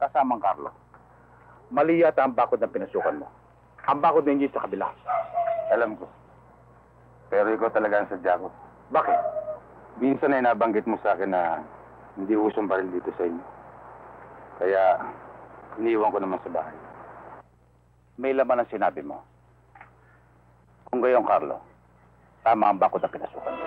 kasamang Carlo. Mali yata ang bakod na pinasukan mo. Ang bakod na hindi sa kabila. Alam ko. Pero ikaw talaga ang sadya ko. Bakit? Minsan ay nabanggit mo sa akin na hindi usong baril dito sa inyo. Kaya, iniwan ko naman sa bahay. May laman ang sinabi mo. Kung gayon, Carlo, tama ang bakod na pinasukan mo.